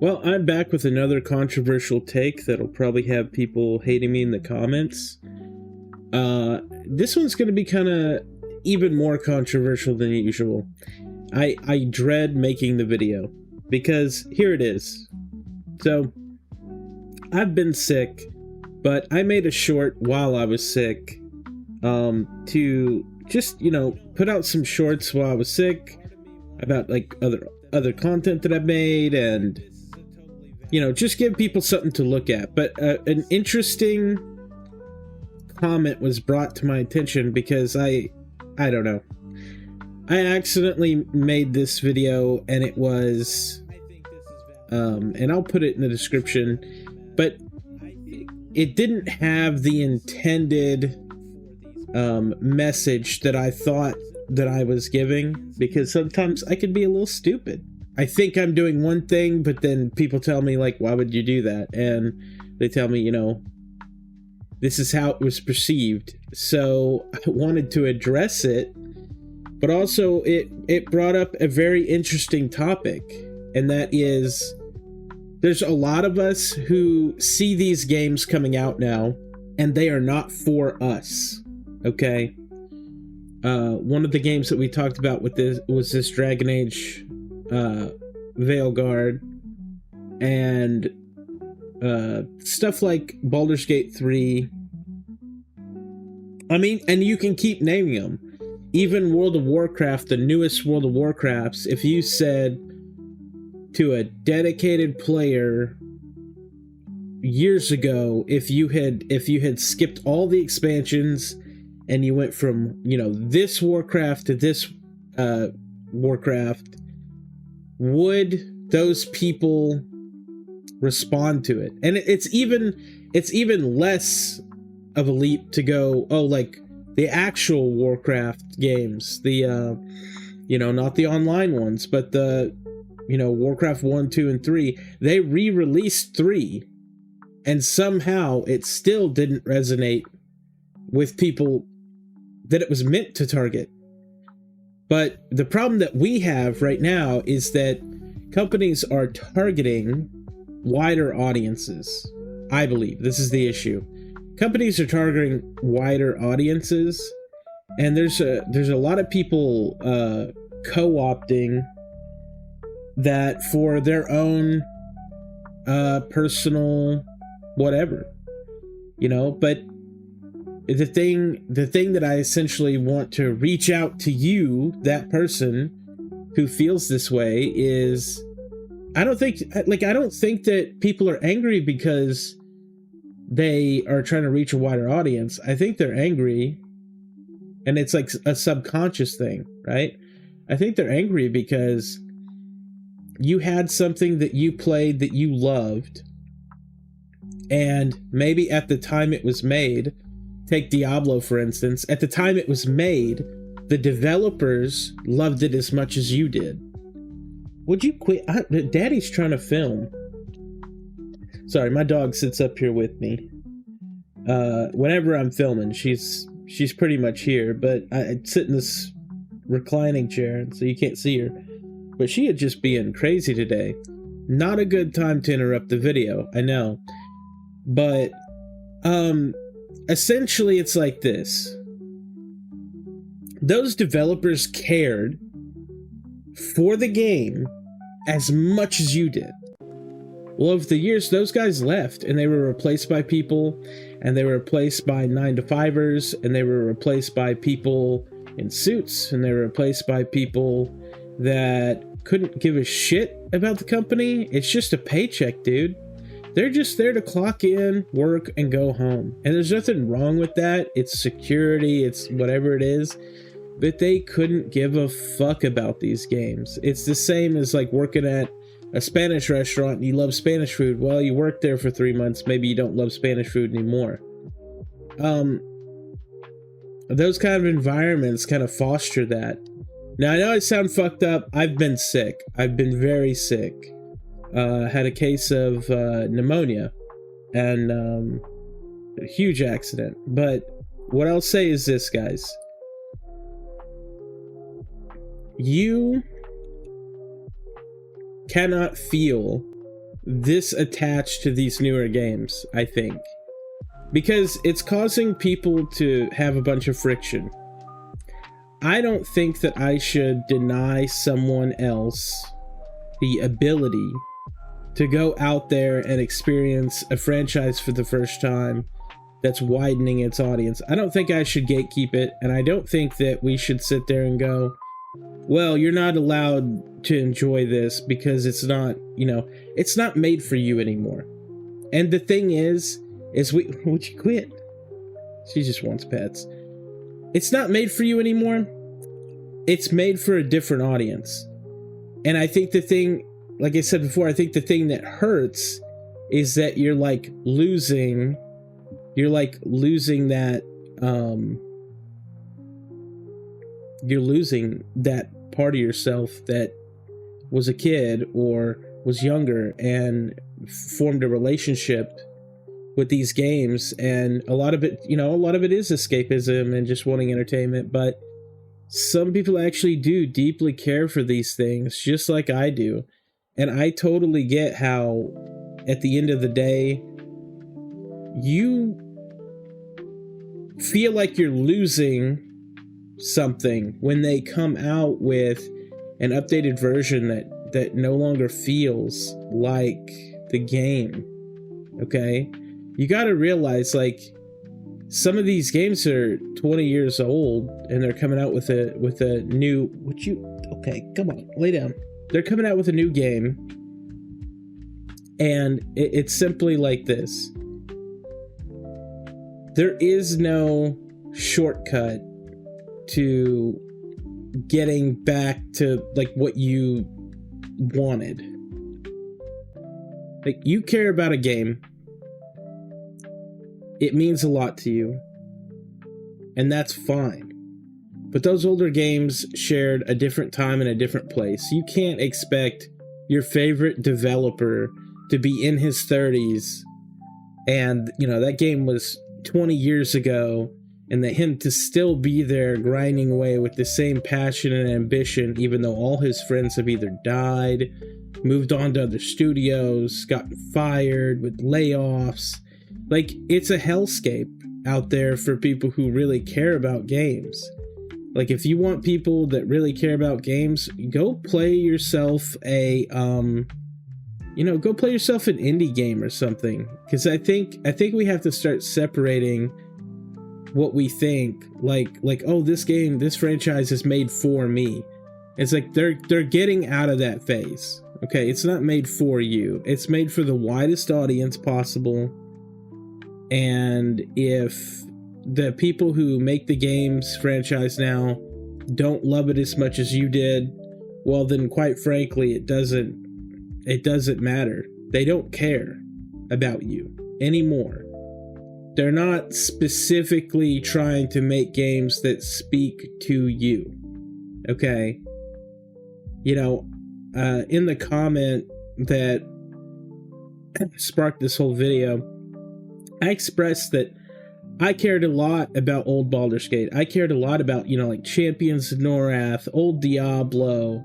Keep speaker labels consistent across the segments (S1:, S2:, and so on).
S1: Well, I'm back with another controversial take that'll probably have people hating me in the comments. This one's going to be kind of even more controversial than usual. I dread making the video because here it is. So, I've been sick, but I made a short while I was sick to just, put out some shorts while I was sick about like other content that I've made and just give people something to look at. But an interesting comment was brought to my attention because I don't know. I accidentally made this video and it was, and I'll put it in the description, but it didn't have the intended message that I thought that I was giving, because sometimes I can be a little stupid. I think I'm doing one thing, but then people tell me, like, why would you do that? And they tell me, this is how it was perceived. So I wanted to address it, but also it brought up a very interesting topic, and that is there's a lot of us who see these games coming out now, and they are not for us, okay? One of the games that we talked about with this was this Dragon Age Veilguard, and stuff like Baldur's Gate 3. I mean, and you can keep naming them. Even World of Warcraft, the newest World of Warcrafts, if you said to a dedicated player years ago, if you had skipped all the expansions and you went from, this Warcraft to this Warcraft, would those people respond to it? And it's even less of a leap to go, oh, like the actual Warcraft games, the not the online ones, but the Warcraft 1, 2, and 3, they re-released 3, and somehow it still didn't resonate with people that it was meant to target. But the problem that we have right now is that companies are targeting wider audiences. I believe this is the issue. Companies are targeting wider audiences, and there's a lot of people co-opting that for their own personal whatever, but the thing that I essentially want to reach out to you, that person who feels this way, is I don't think that people are angry because they are trying to reach a wider audience. I think they're angry, and it's like a subconscious thing, right? I think they're angry because you had something that you played that you loved, and maybe at the time it was made, take Diablo for instance, at the time it was made, the developers loved it as much as you did. Would you quit? Daddy's trying to film. Sorry, my dog sits up here with me. Whenever I'm filming, she's pretty much here, but I sit in this reclining chair, so you can't see her. But she is just being crazy today. Not a good time to interrupt the video, I know. But, essentially it's like this. Those developers cared for the game as much as you did. Well, over the years, those guys left, and they were replaced by people, and they were replaced by 9-to-5ers, and they were replaced by people in suits, and they were replaced by people that couldn't give a shit about the company. It's just a paycheck, dude. They're just there to clock in, work, and go home. And there's nothing wrong with that. It's security, it's whatever it is. But they couldn't give a fuck about these games. It's the same as like working at a Spanish restaurant and you love Spanish food. Well, you worked there for 3 months, maybe you don't love Spanish food anymore. Those kind of environments kind of foster that. Now, I know I sound fucked up. I've been sick. I've been very sick. Had a case of pneumonia and a huge accident. But what I'll say is this, guys. You cannot feel this attached to these newer games, I think. Because it's causing people to have a bunch of friction. I don't think that I should deny someone else the ability to go out there and experience a franchise for the first time that's widening its audience. I don't think I should gatekeep it, and I don't think that we should sit there and go, well, you're not allowed to enjoy this because it's not, you know, it's not made for you anymore. And the thing is would you quit? She just wants pets. It's not made for you anymore. It's made for a different audience. And I think the thing, like I said before, I think the thing that hurts is that you're losing that, you're losing that part of yourself that was a kid or was younger and formed a relationship with these games. And a lot of it is escapism and just wanting entertainment, but some people actually do deeply care for these things, just like I do. And I totally get how, at the end of the day, you feel like you're losing something when they come out with an updated version that no longer feels like the game. Okay? You gotta realize, like, some of these games are 20 years old and they're coming out with a new... Okay, come on, lay down. They're coming out with a new game, and it's simply like this. There is no shortcut to getting back to, like, what you wanted. Like, you care about a game. It means a lot to you. And that's fine. But those older games shared a different time and a different place. You can't expect your favorite developer to be in his 30s and, you know, that game was 20 years ago, and that him to still be there grinding away with the same passion and ambition, even though all his friends have either died, moved on to other studios, gotten fired with layoffs. Like, it's a hellscape out there for people who really care about games. Like, if you want people that really care about games, go play yourself a, go play yourself an indie game or something. Because I think we have to start separating what we think, like, oh, this franchise is made for me. It's like they're getting out of that phase. Okay, it's not made for you. It's made for the widest audience possible. And if the people who make the games franchise now don't love it as much as you did, well, then quite frankly, it doesn't matter. They don't care about you anymore. They're not specifically trying to make games that speak to you. Okay? You know, in the comment that sparked this whole video, I expressed that I cared a lot about old Baldur's Gate. I cared a lot about, like Champions of Norath, old Diablo.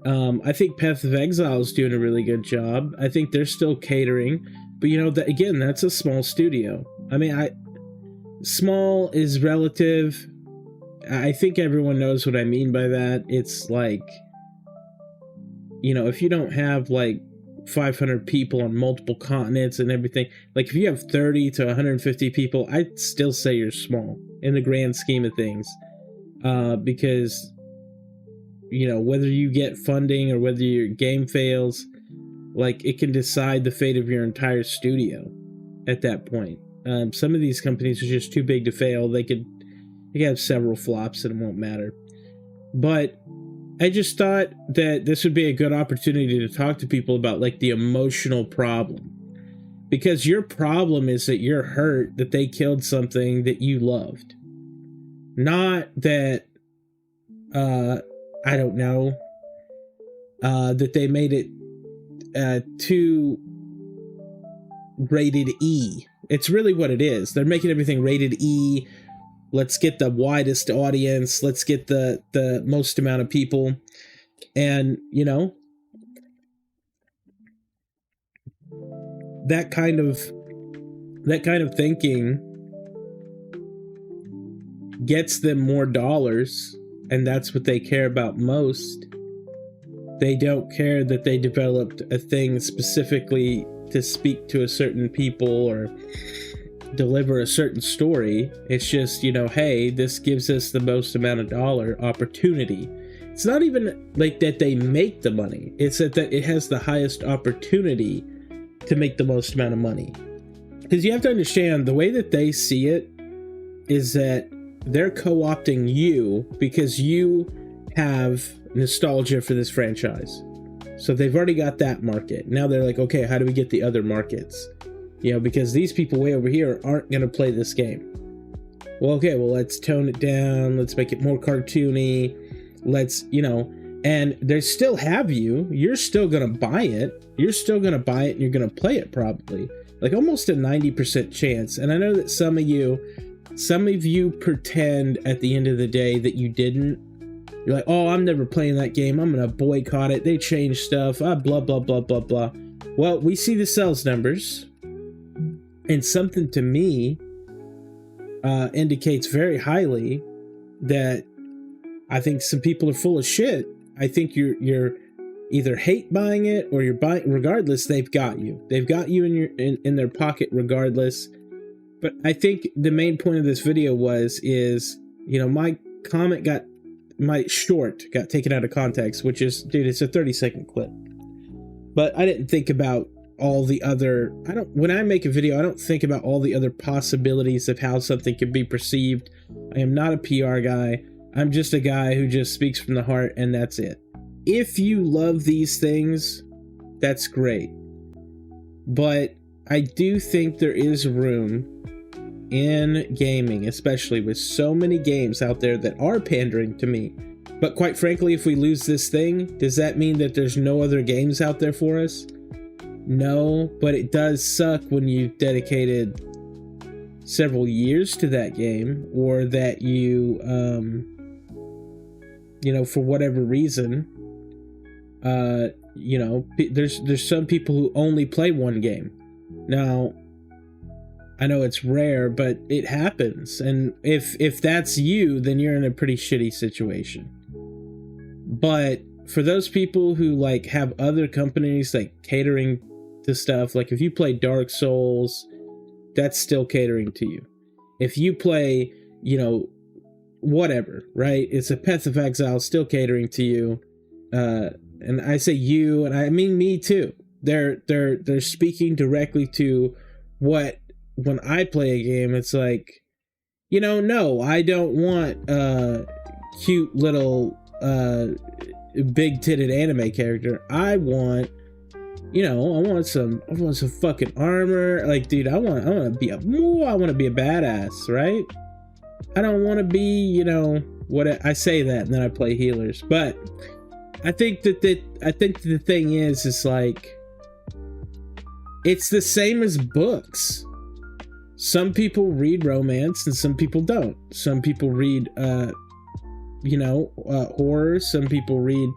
S1: I think Path of Exile is doing a really good job. I think they're still catering. But, that's a small studio. I mean, small is relative. I think everyone knows what I mean by that. It's like, if you don't have, 500 people on multiple continents and everything, like, if you have 30 to 150 people, I'd still say you're small in the grand scheme of things. Because, whether you get funding or whether your game fails, it can decide the fate of your entire studio at that point. Some of these companies are just too big to fail. They could have several flops and it won't matter. But I just thought that this would be a good opportunity to talk to people about, the emotional problem. Because your problem is that you're hurt that they killed something that you loved. Not that, I don't know, that they made it too rated E. It's really what it is. They're making everything rated E. Let's get the widest audience. Let's get the most amount of people. And, that kind of thinking gets them more dollars, and that's what they care about most. They don't care that they developed a thing specifically to speak to a certain people or deliver a certain story. It's just, hey, this gives us the most amount of dollar opportunity. It's not even like that they make the money. It's that it has the highest opportunity to make the most amount of money. Because you have to understand, the way that they see it is that they're co-opting you because you have nostalgia for this franchise. So they've already got that market. Now they're like, okay, how do we get the other markets? Because these people way over here aren't going to play this game. Well, okay, let's tone it down. Let's make it more cartoony. Let's, and they still have you. You're still going to buy it. You're still going to buy it and you're going to play it probably. Like almost a 90% chance. And I know that some of you pretend at the end of the day that you didn't. You're like, oh, I'm never playing that game. I'm going to boycott it. They changed stuff. Blah, blah, blah, blah, blah. Well, we see the sales numbers. And something to me indicates very highly that I think some people are full of shit. I think you're either hate buying it or you're buying. Regardless, they've got you. They've got you in their pocket regardless. But I think the main point of this video is my short got taken out of context, which is, dude, it's a 30-second clip. But I didn't think about all the other, when I make a video, I don't think about all the other possibilities of how something could be perceived. I am not a PR guy. I'm just a guy who just speaks from the heart, and that's it. If you love these things, that's great. But I do think there is room in gaming, especially with so many games out there that are pandering to me. But quite frankly, if we lose this thing, does that mean that there's no other games out there for us? No, but it does suck when you've dedicated several years to that game, or that you, for whatever reason, there's some people who only play one game. Now, I know it's rare, but it happens. And if that's you, then you're in a pretty shitty situation. But for those people who have other companies catering to stuff, if you play Dark Souls, that's still catering to you. If you play, whatever, right? It's a Path of Exile, still catering to you. And I say you, and I mean me too. They're speaking directly to what, when I play a game, it's like, no, I don't want cute little big-titted anime character. I want some fucking armor. Dude, I want to be a badass, right? I don't want to be, what I say that and then I play healers. But I think that the thing is it's the same as books. Some people read romance and some people don't. Some people read horror. Some people read,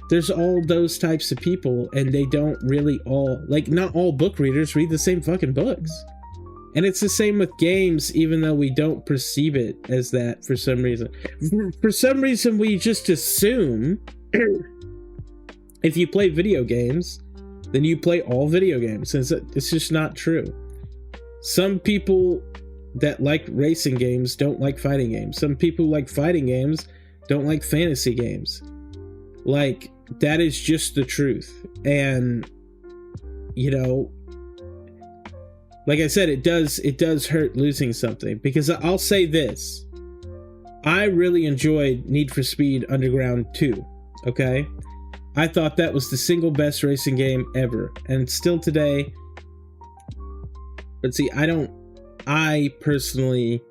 S1: there's all those types of people, and they don't really all, not all book readers read the same fucking books. And it's the same with games, even though we don't perceive it as that for some reason. For some reason, we just assume if you play video games, then you play all video games. It's just not true. Some people that like racing games don't like fighting games. Some people who like fighting games don't like fantasy games. That is just the truth. And, like I said, it does hurt losing something. Because I'll say this. I really enjoyed Need for Speed Underground 2. Okay? I thought that was the single best racing game ever. And still today. But see, I personally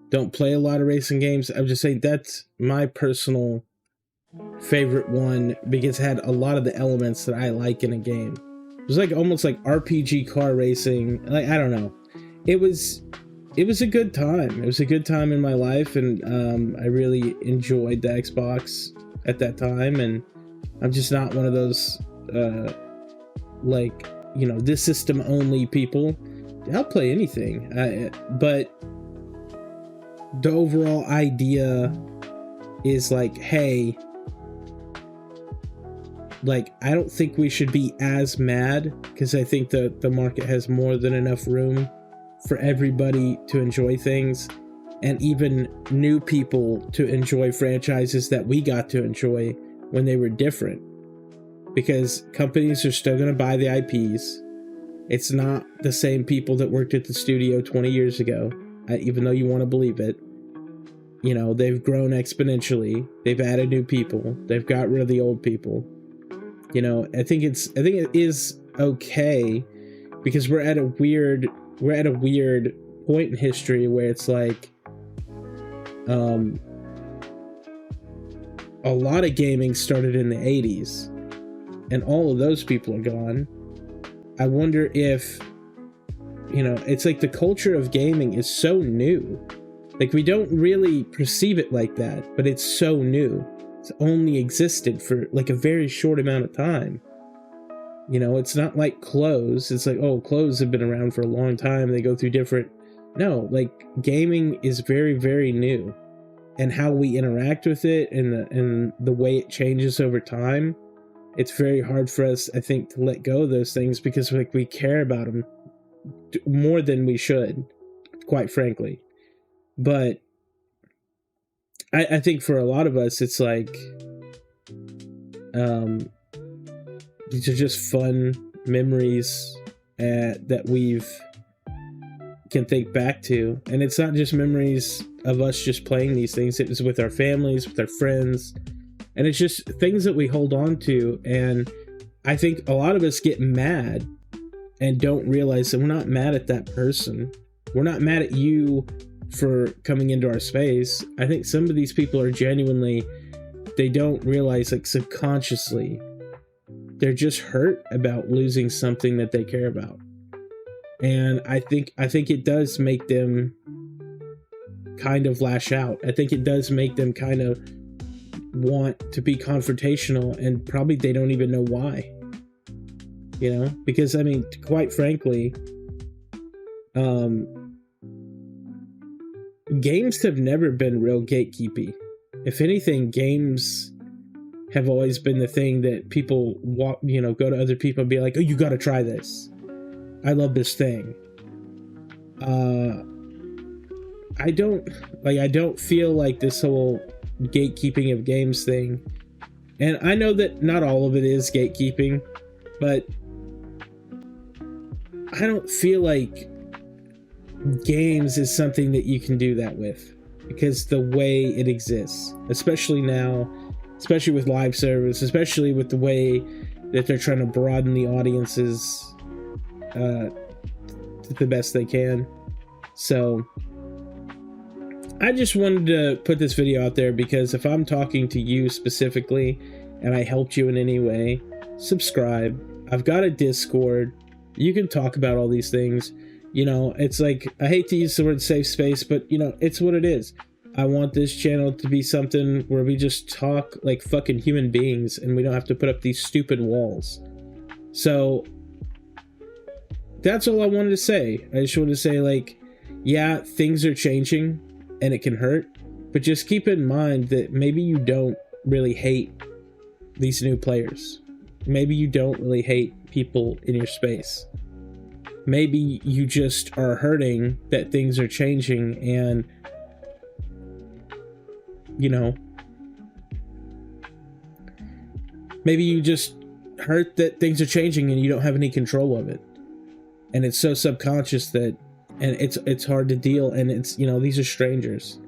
S1: don't play a lot of racing games. I'm just saying that's my personal favorite one because it had a lot of the elements that I like in a game. It was almost like RPG car racing. I don't know. It was a good time. It was a good time in my life, and I really enjoyed the Xbox at that time. And I'm just not one of those this system only people. I'll play anything, but the overall idea is like, hey, like, I don't think we should be as mad, because I think the market has more than enough room for everybody to enjoy things, and even new people to enjoy franchises that we got to enjoy when they were different. Because companies are still going to buy the IPs. It's not the same people that worked at the studio 20 years ago, even though you want to believe it. They've grown exponentially. They've added new people. They've got rid of the old people. I think it is okay, because we're at a weird point in history where it's like, a lot of gaming started in the 80s, and all of those people are gone. I wonder if, it's like the culture of gaming is so new. Like, we don't really perceive it like that, but it's so new. It's only existed for like a very short amount of time. It's not like clothes. It's like, oh, clothes have been around for a long time. They go through different... No, like, gaming is very, very new. And how we interact with it and the way it changes over time, it's very hard for us, I think, to let go of those things, because like, we care about them more than we should, quite frankly. But I think for a lot of us, it's like, these are just fun memories that we've can think back to. And it's not just memories of us just playing these things. It was with our families, with our friends, and it's just things that we hold on to. And I think a lot of us get mad and don't realize that we're not mad at that person. We're not mad at you for coming into our space. I think some of these people are genuinely, they don't realize, like, subconsciously, they're just hurt about losing something that they care about. And I think it does make them kind of lash out. I think it does make them kind of want to be confrontational, and probably they don't even know why. Because I mean, quite frankly, games have never been real gatekeepy. If anything, games have always been the thing that people go to other people and be like, oh, you got to try this. I love this thing. I don't feel like this whole gatekeeping of games thing. And I know that not all of it is gatekeeping, but I don't feel like games is something that you can do that with, because the way it exists, especially now, especially with live service, especially with the way that they're trying to broaden the audiences to the best they can. So I just wanted to put this video out there, because if I'm talking to you specifically and I helped you in any way, subscribe. I've got a Discord. You can talk about all these things. It's like, I hate to use the word safe space, but it's what it is. I want this channel to be something where we just talk like fucking human beings, and we don't have to put up these stupid walls. So that's all I wanted to say. I just wanted to say, like, yeah, things are changing and it can hurt, but just keep in mind that maybe you don't really hate these new players. Maybe you don't really hate people in your space. Maybe you just are hurting that things are changing, and maybe you just hurt that things are changing and you don't have any control of it, and it's so subconscious that, and it's hard to deal, and it's, these are strangers.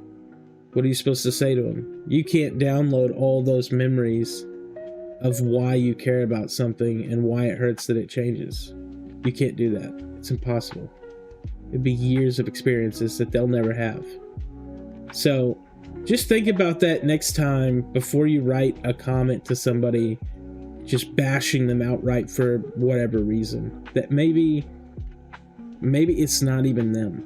S1: What are you supposed to say to them? You can't download all those memories of why you care about something and why it hurts that it changes. You can't do that. It's impossible. It'd be years of experiences that they'll never have. So just think about that next time before you write a comment to somebody, just bashing them outright for whatever reason. That maybe it's not even them,